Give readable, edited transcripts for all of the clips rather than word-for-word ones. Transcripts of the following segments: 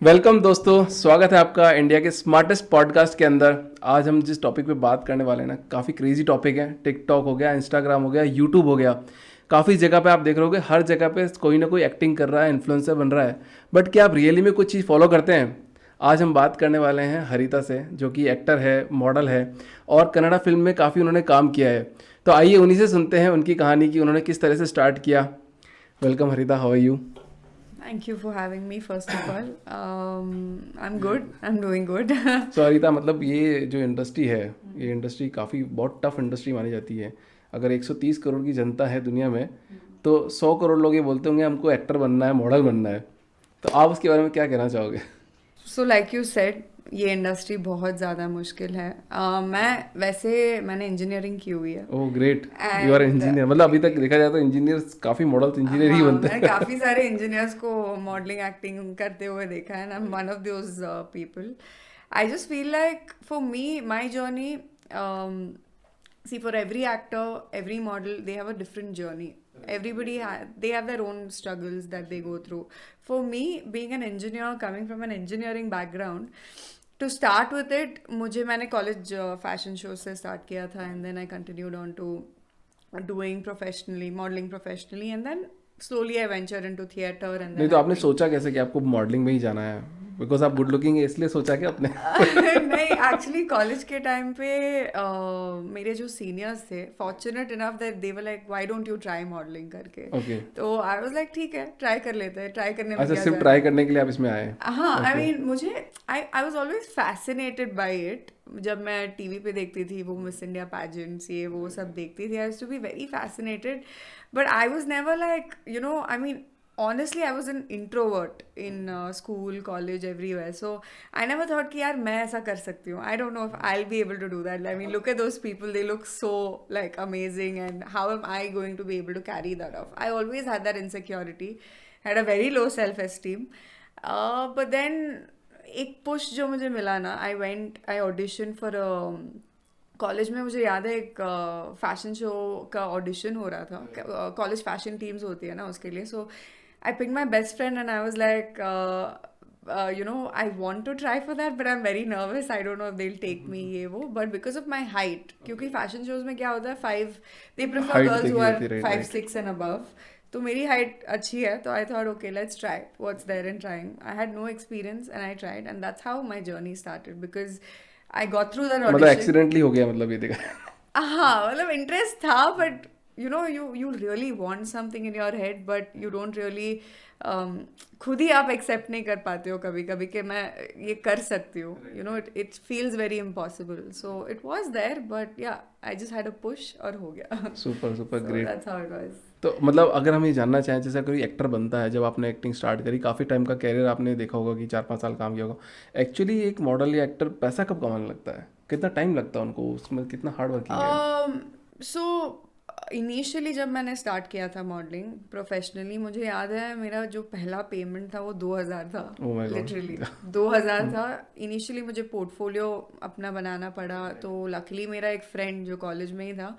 Welcome दोस्तों, स्वागत है आपका इंडिया के स्मार्टेस्ट पॉडकास्ट के अंदर। आज हम जिस टॉपिक पे बात करने वाले हैं ना, काफ़ी क्रेजी टॉपिक है। टिकटॉक हो गया, इंस्टाग्राम हो गया, यूट्यूब हो गया, काफ़ी जगह पे आप देख रहे होगे, हर जगह पे कोई ना कोई एक्टिंग कर रहा है, इन्फ्लुएंसर बन रहा है। बट क्या आप रियली में कुछ चीज़ फॉलो करते हैं? आज हम बात करने वाले हैं हरिता से, जो कि एक्टर है, मॉडल है और कन्नड़ा फिल्म में काफ़ी उन्होंने काम किया है। तो आइए उन्हीं से सुनते हैं उनकी कहानी कि उन्होंने किस तरह से स्टार्ट किया। Welcome Harita, how are you? Thank you for having me, first of all. I'm good. I'm doing good. सो हरिता, मतलब ये जो इंडस्ट्री है, ये इंडस्ट्री काफ़ी बहुत टफ इंडस्ट्री मानी जाती है। अगर 130 करोड़ की जनता है दुनिया में, तो 100 करोड़ लोग ये बोलते होंगे हमको एक्टर बनना है, मॉडल बनना है। तो आप उसके बारे में क्या कहना चाहोगे? So like you said, ये इंडस्ट्री बहुत ज़्यादा मुश्किल है। मैंने इंजीनियरिंग की हुई है। Oh great, you are engineer. मतलब अभी तक देखा जाए तो इंजीनियर्स काफ़ी मॉडल्स इंजीनियर ही हाँ, बनते मैंने हैं। काफ़ी सारे इंजीनियर्स को मॉडलिंग एक्टिंग करते हुए देखा है, and I am one of those people. I just feel like for me my journey, see, for every actor, every model, they have a different journey. They have their own struggles that they go through. For me, being an engineer, coming from an engineering background, to start with it, मैंने college fashion show से start किया था, and then I continued on to doing professionally, modeling professionally, and then slowly I ventured into theatre and नहीं then तो आपने acting. सोचा कैसे कि आपको मॉडलिंग में ही जाना है? बिकॉज आप गुड लुकिंग है इसलिए सोचा कि आपने? नहीं, एक्चुअली कॉलेज के टाइम पे मेरे जो सीनियर्स थे, fortunate enough that they were like why don't you try modelling करके। ओके। तो आई वाज लाइक ठीक है, ट्राई कर लेते हैं, ट्राई करने में अच्छा, क्या सिर्फ जा रहा ट्राई है। करने के लिए आप इसमें आए? हाँ, आई ओके। मीन मुझे I was always fascinated by it. जब मैं टीवी पे देखती थी वो मिस इंडिया पैजेंट्स, ये वो सब देखती थी, I used to be very fascinated, but I was never like, I mean honestly I was an introvert in school, college, everywhere, so I never thought कि यार मैं ऐसा कर सकती हूँ. I don't know if I'll be able to do that. I mean, look at those people, they look so like amazing, and how am I going to be able to carry that off? I always had that insecurity, had a very low self esteem, but then एक push जो मुझे मिला ना, I auditioned for a college में। मुझे याद है एक फैशन शो का ऑडिशन हो रहा था, कॉलेज फैशन टीम्स होती है ना उसके लिए। So I pick my best friend and I was like, I want to try for that, but I am very nervous, I don't know if they will take me, ये वो, but because of my height, क्योंकि fashion shows में क्या होता है, they prefer height girls who देखी आर जाती है, राइट 5'6" एंड अबव। तो मेरी हाइट अच्छी है, तो I thought okay let's try, what's there in trying. I had no experience and I tried, and that's how my journey started, because I got through that मतलब audition. Accidentally हो गया, मतलब ये देखा। हाँ, मतलब इंटरेस्ट था, but you really want something in your head, but you don't really, खुद ही आप एक्सेप्ट नहीं कर पाते हो कभी कभी कि मैं ये कर सकती हूँ, it feels very impossible. So it was there, but yeah I just had a push और हो गया। Super super so great. That's how it was. तो मतलब अगर हम ये जानना चाहें, जैसे कोई एक्टर बनता है, जब आपने एक्टिंग स्टार्ट करी, काफ़ी टाइम का कैरियर आपने देखा होगा कि 4-5 साल काम किया होगा। एक्चुअली एक मॉडल या एक्टर पैसा कब कमाने लगता है? कितना टाइम लगता है उनको, उसमें कितना हार्ड वर्किंग है? सो इनिशियली जब मैंने स्टार्ट किया था मॉडलिंग प्रोफेशनली, मुझे याद है मेरा जो पहला पेमेंट था वो 2000 था। Oh my God. लिटरली 2000 था। इनिशियली मुझे पोर्टफोलियो अपना बनाना पड़ा, तो लकीली मेरा एक फ्रेंड जो कॉलेज में ही था,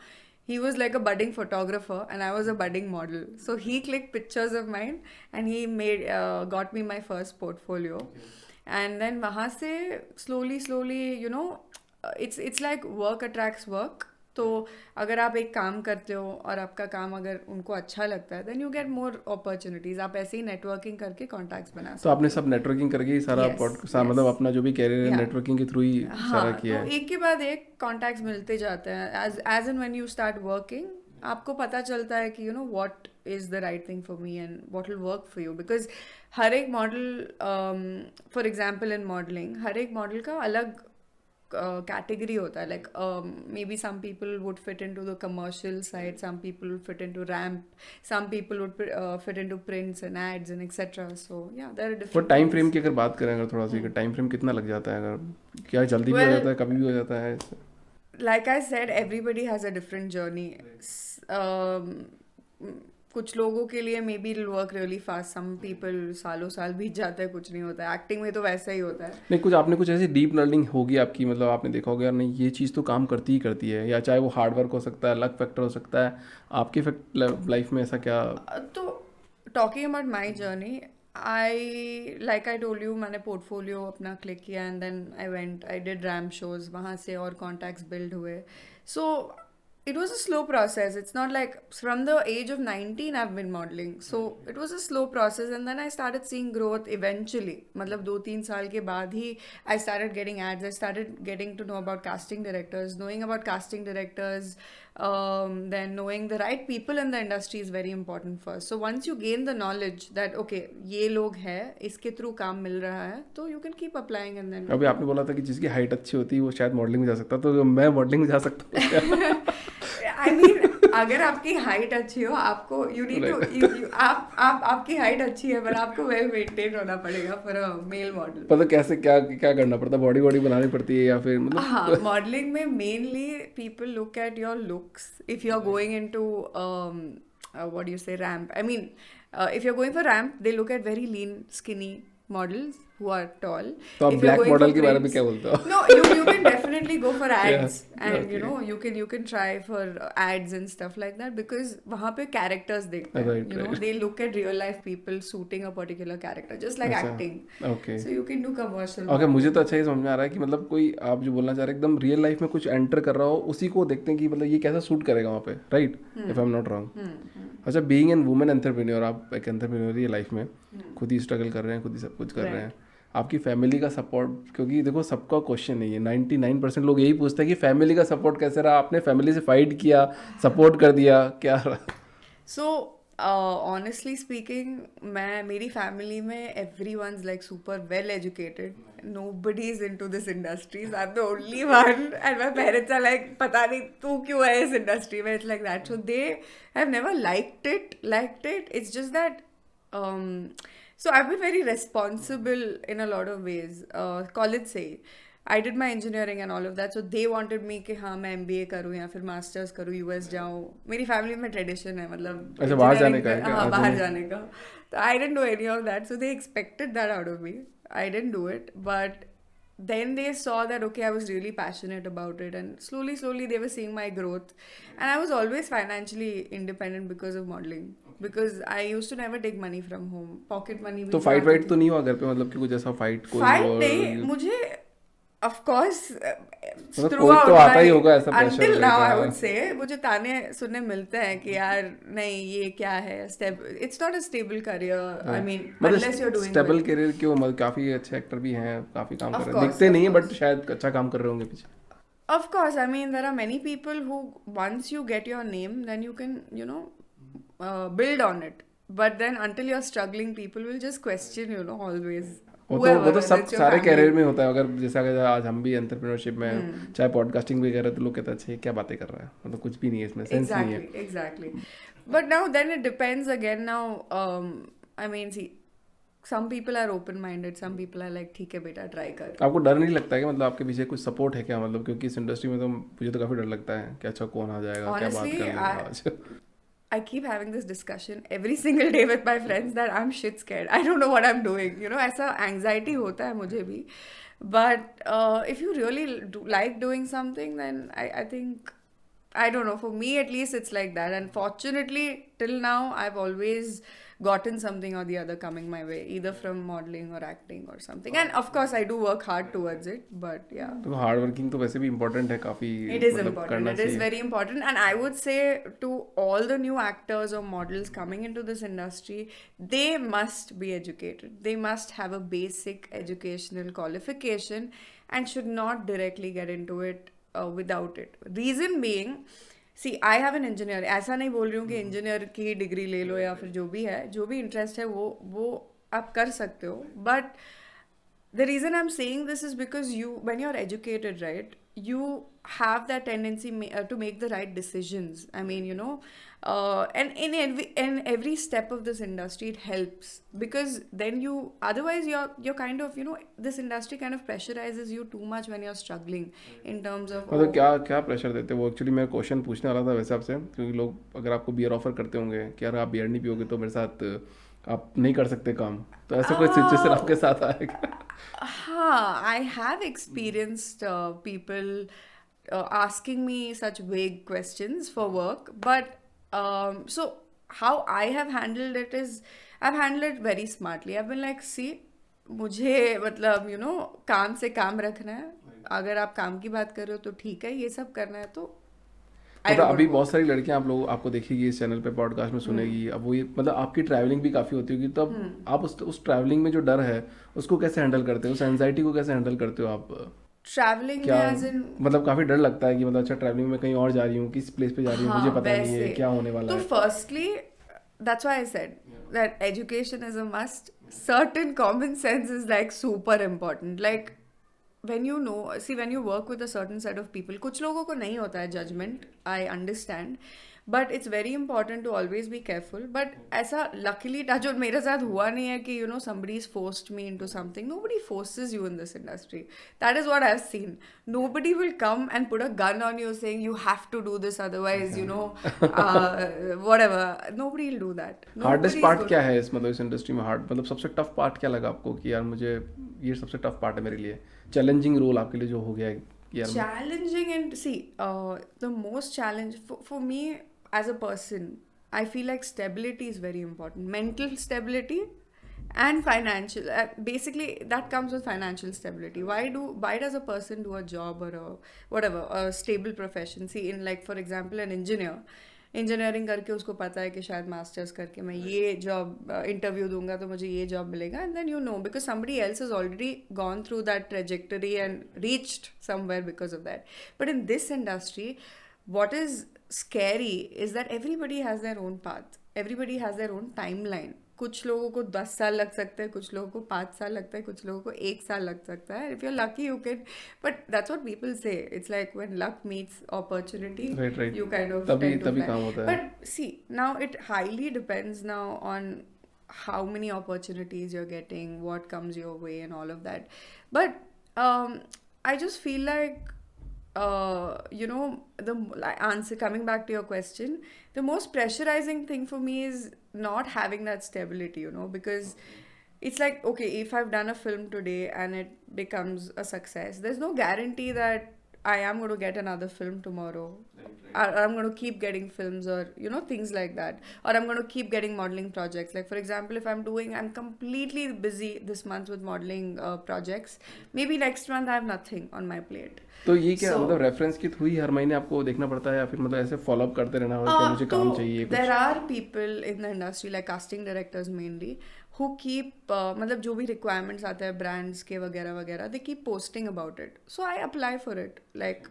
he was like a budding photographer and I was a budding model, so he clicked pictures of mine and he got me my first portfolio. And then वहाँ से slowly it's like work attracts work. तो अगर आप एक काम करते हो और आपका काम अगर उनको अच्छा लगता है, then you get more opportunities, आप ऐसे ही नेटवर्किंग करके कॉन्टैक्ट्स बना तो आपने सकते हो। सब नेटवर्किंग करके ही सारा यस, मतलब यस, अपना जो भी कैरियर है या, नेटवर्किंग के थ्रू ही सारा हाँ, किया तो है? एक के बाद एक कॉन्टैक्ट्स मिलते जाते हैं, as and when you start working आपको पता चलता है कि what is the right thing for me and what will work for you, because हर एक model, for example in modelling, हर एक मॉडल का अलग category होता है, like maybe some people would fit into the commercial side, some people would fit into ramp, some people would fit into prints and ads and etc. So yeah, there are और different time things. Frame की अगर बात करें, अगर थोड़ा सा time frame कितना लग जाता है? अगर क्या जल्दी भी हो Well, जाता है, कभी भी हो जाता है? like I said, everybody has a different journey. कुछ लोगों के लिए maybe work really fast, some people सालों साल बीत जाता है, कुछ नहीं होता है। एक्टिंग में तो वैसा ही होता है। नहीं, कुछ आपने कुछ ऐसी डीप लर्निंग होगी आपकी, मतलब आपने देखा होगा यार नहीं ये चीज़ तो काम करती ही करती है, या चाहे वो हार्ड वर्क हो सकता है, लक फैक्टर हो सकता है। आपकी लाइफ में ऐसा क्या? तो talking about my journey, like I told you, मैंने portfolio अपना click किया and then I did ramp shows, वहाँ से और contacts build हुए. So it was a slow process. It's not like from the age of 19 I've been modeling. So it was a slow process and then I started seeing growth eventually. मतलब 2-3 साल के बाद ही I started getting ads. I started getting to know about casting directors, knowing about casting directors, then knowing the right people in the industry is very important first. So once you gain the knowledge that okay ये लोग हैं इसके through काम मिल रहा है तो you can keep applying and then अभी आपने बोला था कि जिसकी हाइट अच्छी होती है वो शायद मॉडलिंग में जा सकता है, तो मैं मॉडलिंग में जा सकता हूँ? I mean, अगर आपकी हाइट अच्छी हो आपको you need to आप आपकी हाइट अच्छी है पर आपको वेल मेंटेन होना पड़ेगा फॉर अ मेल मॉडल. मतलब कैसे क्या क्या करना पड़ता है? बॉडी बनानी पड़ती है या फिर मतलब? हाँ, मॉडलिंग में mainly people look at your looks if you are going into what do you say, ramp. I mean, if you're going for ramp they look at very lean skinny models who are tall. तो आप If you're black going model for के बारे में prints- क्या बोलते हो? No, you can definitely go for ads and okay. you know you can try for ads and stuff like that because वहाँ पे characters देखते हैं. Right, You know right. they look at real life people suiting a particular character just like अच्छा, acting. okay. So you can do commercial. Okay, मुझे तो अच्छा ही समझ में आ रहा है कि मतलब कोई आप जो बोलना चाह रहे हैं एकदम रियल लाइफ में कुछ एंटर कर रहा हो उसी को देखते हैं कि मतलब ये कैसा सूट करेगा वहाँ पे, right? If I am not wrong. अच्छा, बीइंग एन वुमेन एंटरप्रेन्योर, आप एक एंटरप्रेन्योर ये लाइफ में खुद ही स्ट्रगल कर रहे हैं, खुद ही सब कुछ कर रहे हैं. आपकी फैमिली का सपोर्ट, क्योंकि देखो सबका क्वेश्चन नहीं है, 99% लोग यही पूछते हैं कि फैमिली का सपोर्ट कैसे रहा, आपने फैमिली से फाइट किया, सपोर्ट कर दिया, क्या रहा? So, honestly speaking, मेरी family में everyone's like super well educated. Nobody's into this industry. So I'm the only one, and my parents are like, पता नहीं तू क्यों है इस industry में? It's like that. So they have never liked it. It's just that. So I've been very responsible in a lot of ways. College से I did my engineering and all of that. So they wanted me कि हाँ मैं MBA करूँ या फिर masters करूँ, US जाऊँ. मेरी फैमिली में ट्रेडिशन है मतलब अच्छा, बाहर जाने engineering का है क्या? हाँ अच्छा, बाहर नहीं. जाने का. तो I didn't do any of that. So they expected that out of me. I didn't do it. But then they saw that okay I was really passionate about it and slowly they were seeing my growth and I was always financially independent because of modeling because I used to never take money from home. Pocket money भी तो जो fight आती white थी. तो नहीं हुआ घर पे, मतलब कि कुछ ऐसा फाइट कोई? फाइट और नहीं मुझे of course मतलब throughout कोई तो आता ही my- होगा ऐसा until प्रेशर now I रहेगा. would say मुझे ताने सुनने मिलते हैं कि यार नहीं ये क्या है step it's not a stable career. I mean unless you're doing stable well. Career क्यों? मतलब काफी अच्छे एक्टर भी हैं, काफी काम Of कर रहे हैं, course, दिखते of नहीं है बट course. शायद अच्छा काम कर रहे होंगे पीछे. Of course, I mean there are many people who once you get your name then you can you know build on it. But then until you're struggling, people will just question you know always. वो Whoever, तो सब whether it's your सारे family. Career में होता है. अगर जैसे अगर आज हम भी एंटरप्रेन्योरशिप में चाहे पॉडकास्टिंग भी कर रहे हैं तो लोग कहते हैं अच्छा ये क्या बातें कर रहा है, मतलब कुछ भी नहीं है इसमें, सेंस नहीं है. Exactly. But now then it depends again now. I mean see, some people are open-minded, some people are like ठीक है बेटा try कर. आपको डर नहीं लगता है कि मतलब आपके पीछे कुछ सपोर्ट है क्या? मतलब क्योंकि इस इंडस्ट्री में तो मुझे तो काफी डर लगता है कि अच्छा कौन आ जाएगा, क्या बात Honestly, कर लेगा आज. I keep having this discussion every single day with my friends that I'm shit scared. I don't know what I'm doing. You know, ऐसा anxiety होता है मुझे भी. But if you really like doing something, then I think, I don't know, for me at least it's like that. And fortunately, till now, I've always gotten something or the other coming my way, either from modeling or acting or something. And of course, I do work hard towards it, but yeah. तो hard working तो वैसे भी important है काफी. It is मतलब important. करना It is चाहिए. very important. And I would say to all the new actors or models coming into this industry, they must be educated. They must have a basic educational qualification and should not directly get into it without it. Reason being, see, I have an engineer. ऐसा नहीं बोल रही हूँ कि engineer की degree ले लो या फिर जो भी इंटरेस्ट है वो आप कर सकते हो. But the reason I'm saying this is because when you're educated, right, you have that tendency to make the right decisions. I mean, you know, and in every step of this industry, it helps because then otherwise you're kind of, you know, this industry kind of pressurizes you too much when you're struggling in terms of. मतलब क्या क्या pressure देते हैं वो? Actually मैं question पूछने वाला था वैसे आपसे, क्योंकि लोग अगर आपको बियर ऑफर करते होंगे कि यार आप बियर नहीं पियोगे तो मेरे साथ आप नहीं कर सकते काम, तो ऐसा कोई सिचुएशन आपके साथ आएगा? हाँ, I have experienced people asking me such vague questions for work, but so how I have handled it is, I've handled it very smartly. I've been like, see, मुझे मतलब काम से काम रखना है. अगर आप काम की बात कर रहे हो तो ठीक है, ये सब करना है तो आई मतलब डोंट अभी वांट बहुत सारी लड़कियां आप लोग आपको देखेगी इस चैनल पे पॉडकास्ट में सुनेगी, अब वो ये मतलब आपकी ट्रैवलिंग भी काफ़ी होती होगी, तो अब आप उस ट्रैवलिंग में जो डर है उसको कैसे हैंडल करते हो, उस एनजाइटी को कैसे हैंडल करते हो आप? ट्रैवलिंग में क्या एज इन मतलब काफ़ी डर लगता है कि मतलब अच्छा ट्रैवलिंग में कहीं और जा रही हूँ, किस प्लेस पे जा रही हूँ, मुझे हाँ पता नहीं है वैसे क्या होने वाला तो है? Firstly that's why I said that education is a must. Certain common sense is like super important. Like when you know, see, when you work with a certain set of people, कुछ लोगों को नहीं होता है judgment, I understand, but it's very important to always be careful. But ऐसा luckily जो मेरे साथ हुआ नहीं है कि somebody's forced me into something. Nobody forces you in this industry. That is what I've seen. Nobody will come and put a gun on you saying you have to do this, otherwise whatever. Nobody will do that. Hardest Nobody is part going क्या to. है इस मतलब इस industry में? Hard मतलब सबसे tough part क्या लगा आपको कि यार मुझे ये सबसे टफ पार्ट है मेरे लिए, चैलेंजिंग रोल आपके लिए जो हो गया है कि यार Challenging, and see, the most challenge for me as a person, I feel like stability is very important. Mental stability and financial. Basically, that comes with financial stability. Why does a person do a job or a stable profession? See, in like for example, an engineer. Engineering करके उसको पता है कि शायद masters करके मैं ये job interview दूंगा तो मुझे ये जॉब मिलेगा, and then because somebody else is already gone through that trajectory and reached somewhere because of that. But in this industry what is scary is that everybody has their own path, everybody has their own timeline. कुछ लोगों को 10 साल लग सकते हैं, कुछ लोगों को 5 साल लगता है, कुछ लोगों को 1 साल लग सकता है. If you're lucky you can, but that's what people say. It's like when luck meets opportunity, right you kind of तभी tend to तभी fly. काम होता है. But see, now it highly depends now on how many opportunities you're getting, what comes your way and all of that. But I just feel like the answer, coming back to your question, the most pressurizing thing for me is not having that stability, because it's like, okay, if I've done a film today and it becomes a success, there's no guarantee that I am going to get another film tomorrow. Or I'm going to keep getting films, or things like that, or I'm going to keep getting modeling projects. Like for example, if I'm completely busy this month with modeling projects, maybe next month I have nothing on my plate. तो ये क्या So, मतलब reference की through ही हर महीने आपको देखना पड़ता है या फिर मतलब ऐसे फॉलो अप करते रहना होगा कि मुझे काम चाहिए कुछ? there are people in the industry, like casting directors mainly, who keep मतलब जो भी requirements आते हैं brands के वगैरह वगैरह, they keep posting about it. So I apply for it. Like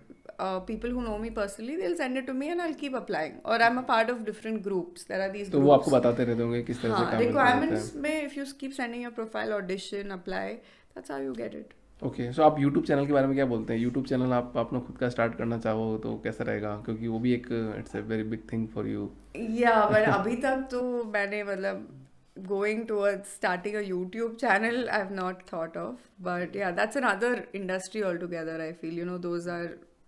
people who know me personally, they'll send it to me and I'll keep applying. Or I'm a part of different groups. There are these तो वो आपको groups. बताते रहते होंगे किस तरह से हाँ, काम मिलता रहता requirements है. में if you keep sending your profile, audition, apply, that's how you get it. Okay, so आप यूट्यूब चैनल के बारे में क्या बोलते हैं? यूट्यूब चैनल आप अपना खुद का स्टार्ट करना चाहो तो कैसा रहेगा, क्योंकि वो भी एक it's a very big thing for you. Yeah, but अभी तक तो मैंने मतलब going towards starting a YouTube channel, I've not thought of. But yeah, that's another industry altogether, I feel.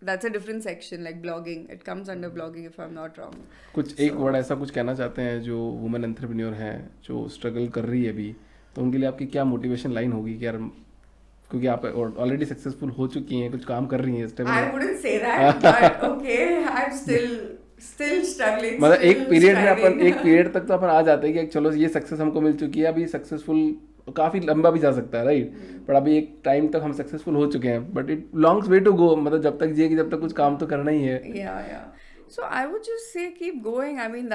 That's a different section, like blogging. It comes under blogging if I'm not wrong. कुछ एक word ऐसा कुछ कहना चाहते हैं जो women entrepreneur हैं जो स्ट्रगल कर रही है अभी, तो उनके लिए आपकी क्या मोटिवेशन लाइन होगी कि यार, क्योंकि आप ऑलरेडी सक्सेसफुल हो चुकी हैं, कुछ काम कर रही हैं stable. I wouldn't say that, but okay, I'm still struggling. मतलब still एक पीरियड में अपन striving. एक पीरियड तक तो अपन आ जाते हैं कि चलो ये सक्सेस हमको मिल चुकी है, अभी सक्सेसफुल काफ़ी लंबा भी जा सकता है, राइट? पर अभी एक टाइम तक हम सक्सेसफुल हो चुके हैं, but it longs way to go. मतलब जब तक जिए कि जब तक कुछ काम तो करना ही है. Yeah. So I would just say keep going. I mean,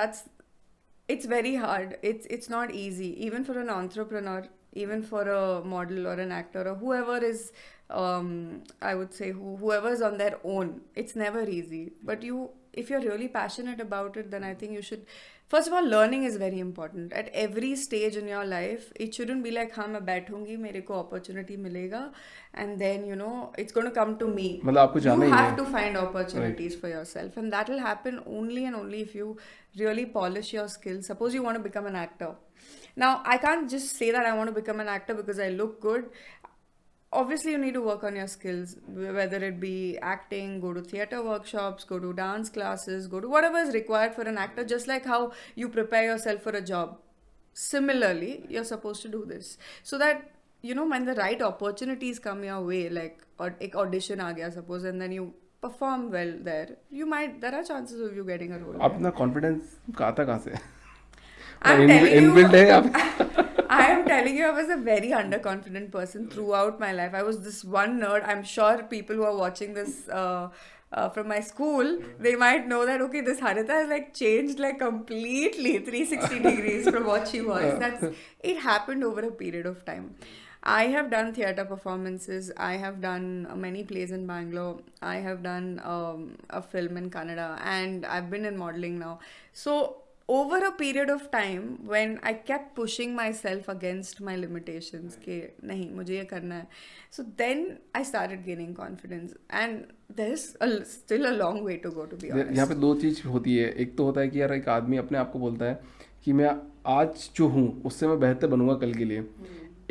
it's very hard. It's not easy, even for an entrepreneur, even for a model or an actor or whoever is, I would say whoever's on their own. It's never easy. But if you're really passionate about it, then I think you should. First of all, learning is very important. At every stage in your life, it shouldn't be like, हाँ मैं बैठूंगी, मेरे को opportunity मिलेगा, and then it's going to come to me. मतलब आपको जाना You he have है. to find opportunities for yourself, and that will happen only and only if you really polish your skills. Suppose you want to become an actor. Now, I can't just say that I want to become an actor because I look good. Obviously, you need to work on your skills, whether it be acting, go to theatre workshops, go to dance classes, go to whatever is required for an actor, just like how you prepare yourself for a job. Similarly, you're supposed to do this so that when the right opportunities come your way, like ek audition aa gaya suppose, and then you perform well there are chances of you getting a role. अपना confidence आता कहाँ से? I'm telling you, inbuilt है आप. I am telling you, I was a very underconfident person throughout my life. I was this one nerd. I'm sure people who are watching this from my school, they might know that, okay, this Harita has like changed like completely 360 degrees from what she was. It happened over a period of time. I have done theatre performances. I have done many plays in Bangalore. I have done a film in Kannada, and I've been in modeling now. So over a period of time, when I kept pushing myself against my limitations, कि नहीं मुझे ये करना है, so then I started gaining confidence, and there's still a long way to go, to be यहाँ honest. पे दो चीज़ होती है. एक तो होता है कि यार एक आदमी अपने आप को बोलता है कि मैं आज जो हूँ उससे मैं बेहतर बनूंगा कल के लिए.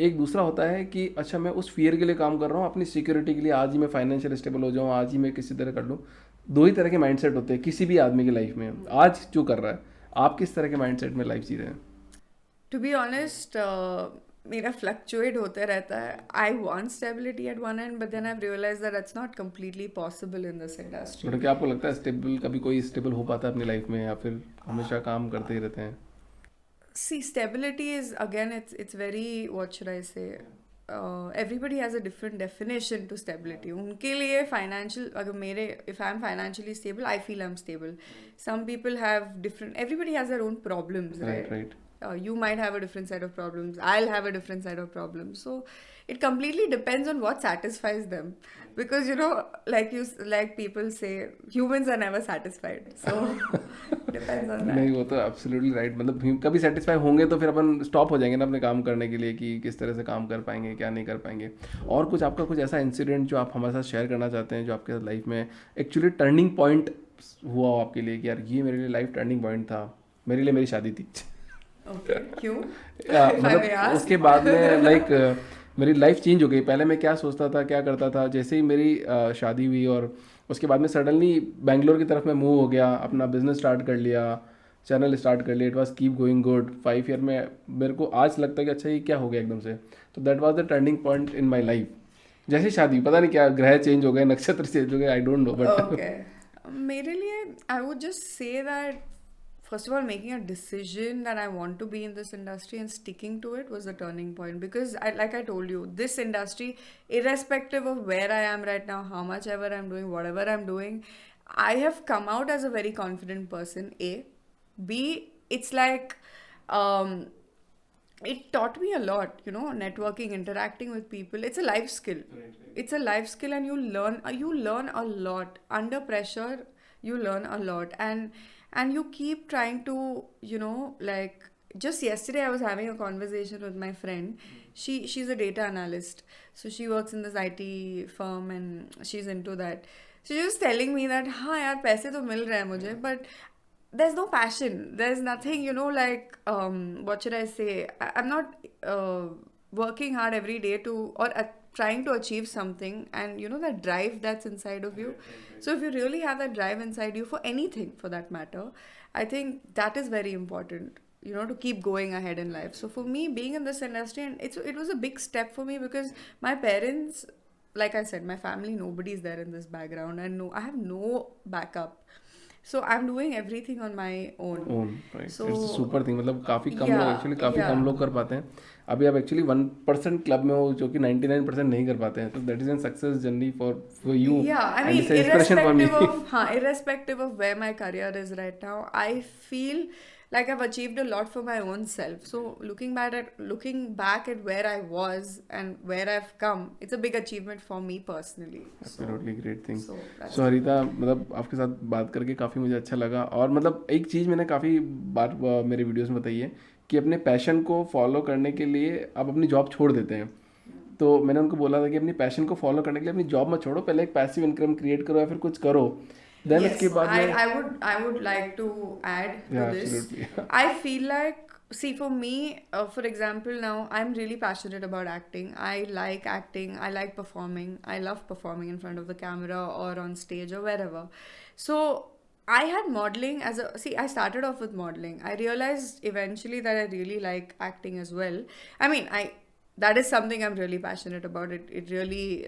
एक दूसरा होता है कि अच्छा मैं उस फियर के लिए काम कर रहा हूँ, अपनी सिक्योरिटी के लिए. आज ही मैं फाइनेंशियल स्टेबल हो जाऊँ, आज ही मैं किसी तरह कर लूँ. दो ही तरह के माइंडसेट होते हैं किसी भी आदमी की लाइफ में. आज जो कर रहा है, आप किस तरह के माइंडसेट में लाइफ जी रहे हैं? To be honest, मेरा फ्लक्चुएट होते रहता है. I want stability at one end, but then I've realized that that's not completely possible in this industry. मतलब क्या आपको लगता है स्टेबल कभी कोई स्टेबल हो पाता है अपनी लाइफ में, या फिर हमेशा काम करते ही रहते हैं? See, stability is, again, it's very, what should I say? Everybody has a different definition to stability. उनके लिए financial, अगर मेरे, if I'm financially stable, I feel I'm stable. Some people have different. Everybody has their own problems, right? Right. You might have a different set of problems. I'll have a different set of problems. So it completely depends on what satisfies them. Because like people say, humans are never satisfied. So depends on that. नहीं, वो तो absolutely right. मतलब कभी satisfy होंगे तो फिर अपन stop हो जाएंगे ना अपने काम करने के लिए कि किस तरह से काम कर पाएंगे, क्या नहीं कर पाएंगे. और कुछ आपका कुछ ऐसा इंसिडेंट जो आप हमारे साथ शेयर करना चाहते हैं, जो आपके लाइफ में एक्चुअली टर्निंग पॉइंट हुआ हो आपके लिए कि यार ये मेरे लिए लाइफ टर्निंग पॉइंट था, मेरे लिए मेरी शादी थी. Okay, क्यों? मतलब उसके बाद में मेरी लाइफ चेंज हो गई. पहले मैं क्या सोचता था, क्या करता था, जैसे ही मेरी शादी हुई और उसके बाद में सडनली बेंगलोर की तरफ मैं मूव हो गया, अपना बिजनेस स्टार्ट कर लिया, चैनल स्टार्ट कर लिया. It was keep going good. 5 year में मेरे को आज लगता है कि अच्छा ये क्या हो गया एकदम से. तो that was the turning point in my life. जैसे शादी, पता नहीं क्या ग्रह चेंज हो गए, नक्षत्र चेंज हो गए, आई डोंट नो. But Okay. मेरे लिए, I would just say that, first of all, making a decision that I want to be in this industry and sticking to it was the turning point. Because, like I told you, this industry, irrespective of where I am right now, how much ever I'm doing, whatever I'm doing, I have come out as a very confident person. A. B. It's like, it taught me a lot, networking, interacting with people. It's a life skill. It's a life skill, and you learn a lot. Under pressure, you learn a lot. And you keep trying to, like, just yesterday I was having a conversation with my friend. She's a data analyst. So she works in this IT firm and she's into that. So she was telling me that, हाँ यार पैसे तो मिल रहे हैं मुझे, but there's no passion. There's nothing, like, what should I say? I'm not working hard every day or trying to achieve something, and that drive that's inside of you. So if you really have that drive inside you for anything, for that matter, I think that is very important, to keep going ahead in life. So for me, being in this industry, and it was a big step for me because my parents, like I said, my family, nobody's there in this background, and I have no backup. So I'm doing everything on my own. Right. So it's super thing. मतलब काफ़ी कम लोग, yeah, actually काफ़ी yeah. कम लोग कर पाते हैं. अभी आप एक्चुअली 1% क्लब में हो जो कि 99% नहीं कर पाते हैं. तो that is an success journey for you. Yeah, I and mean, it's inspiration for me. irrespective of where my career is right now, I feel like I've achieved a lot for my own self. So looking back at where I was and where I've come, it's a big achievement for me personally. Absolutely great thing. So that's सो हरिता, मतलब आपके साथ बात करके काफ़ी मुझे अच्छा लगा. और मतलब एक चीज़ मैंने काफ़ी बार मेरे वीडियोस में बताई है कि अपने पैशन को फॉलो करने के लिए आप अपनी जॉब छोड़ देते हैं. तो मैंने उनको बोला था कि अपनी पैशन को फॉलो करने के लिए अपनी जॉब मत छोड़ो, पहले एक पैसिव इनकम क्रिएट करो या फिर कुछ करो. देन Yes, उसके बाद में I would like to add to Yeah, this. absolutely. I feel like, see, for me, for example, now I'm really passionate about acting. I like acting. I like performing. I love performing in front of the camera or on stage or wherever. So I had modeling I started off with modeling. I realized eventually that I really like acting as well. I mean, that is something I'm really passionate about. It really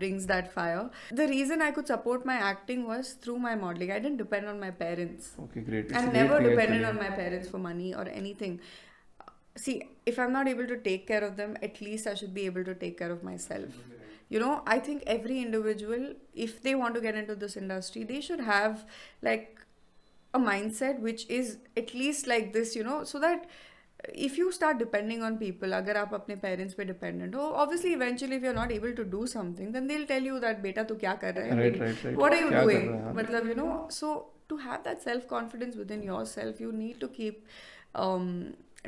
brings that fire. The reason I could support my acting was through my modeling. I didn't depend on my parents. Okay, great. It's a I'm great never thing dependent actually. on my parents for money or anything. See, if I'm not able to take care of them, at least I should be able to take care of myself. You know, I think every individual, if they want to get into this industry, they should have like a mindset which is at least like this, you know, so that if you start depending on people, अगर आप अपने parents पे dependent हो, obviously eventually if you're not able to do something, then they'll tell you that बेटा तू क्या कर रहा है Right, अभी? right, right. What are you क्या कर doing? रहा है हाँ? मतलब you know, so to have that self confidence within yourself, you need to keep um,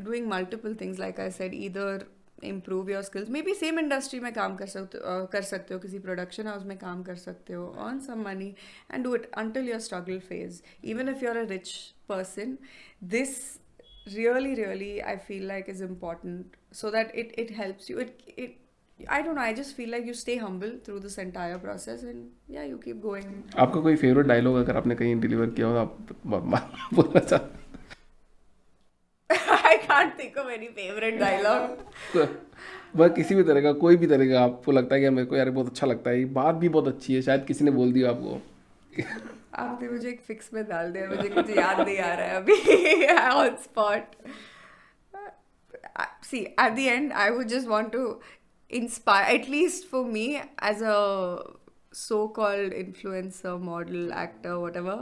doing multiple things. Like I said, either improve your skills, maybe same industry में काम कर सकते हो, किसी production house में काम कर सकते हो, earn some money and do it until your struggle phase. Even if you're a rich person, this really I feel like is important, so that it helps you. It I don't know, I just feel like you stay humble through this entire process, and yeah, you keep going. आपका कोई favourite dialogue अगर आपने कहीं deliver किया हो आप बोलना चाहते I can't think of any favorite dialogue. हो? वह किसी भी तरह का, कोई भी तरह का आपको लगता है कि मेरे को यार बहुत अच्छा लगता है, ये बात भी बहुत अच्छी है, शायद किसी ने बोल दिया आपको. आपने मुझे एक फिक्स में डाल दिया, मुझे कुछ याद नहीं आ रहा है अभी on spot. See, at the end, I would just want to inspire, at least for me, as a so-called influencer, model, actor, whatever.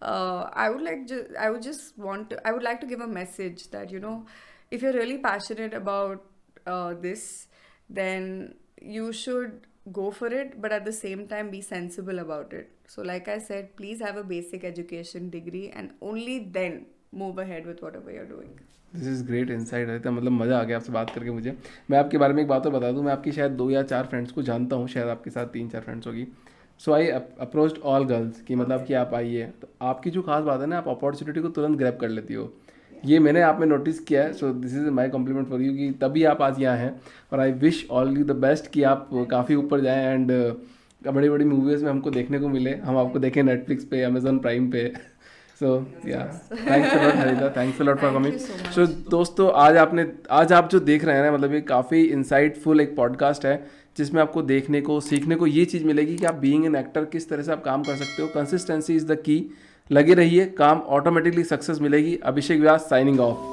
I would just want to. I would like to give a message that, you know, if you're really passionate about this, then you should go for it, but at the same time be sensible about it. So, like I said, please have a basic education degree, and only then move ahead with whatever you're doing. This is great insight रहता है, मतलब मज़ा आ गया आपसे बात करके मुझे. मैं आपके बारे में एक बात और बता दूं, मैं आपकी शायद 2 या 4 फ्रेंड्स को जानता हूं, शायद आपके साथ 3-4 फ्रेंड्स होगी. सो आई अप्रोच्ड ऑल गर्ल्स कि मतलब कि आप आइए. तो आपकी जो खास बात है ना, आप अपॉर्चुनिटी को तुरंत ग्रैब कर लेती हो. ये मैंने आप में नोटिस किया है. So this is my complement for you कि तभी आप आज यहाँ हैं. और I wish all you the best कि आप काफ़ी ऊपर जाएँ एंड बड़ी बड़ी मूवीज़ में हमको देखने को मिले, हम आपको देखें नेटफ्लिक्स पे, अमेजोन प्राइम पे. So yeah thanks a lot Harita, thanks a lot for Thank coming. you so much. सो दोस्तों, आज आप जो देख रहे हैं ना, मतलब ये काफ़ी इंसाइटफुल एक पॉडकास्ट है जिसमें आपको देखने को, सीखने को ये चीज़ मिलेगी कि आप बीइंग एन एक्टर किस तरह से आप काम कर सकते हो. Consistency is the key. लगे रहिए, काम ऑटोमेटिकली सक्सेस मिलेगी. अभिषेक व्यास साइनिंग ऑफ.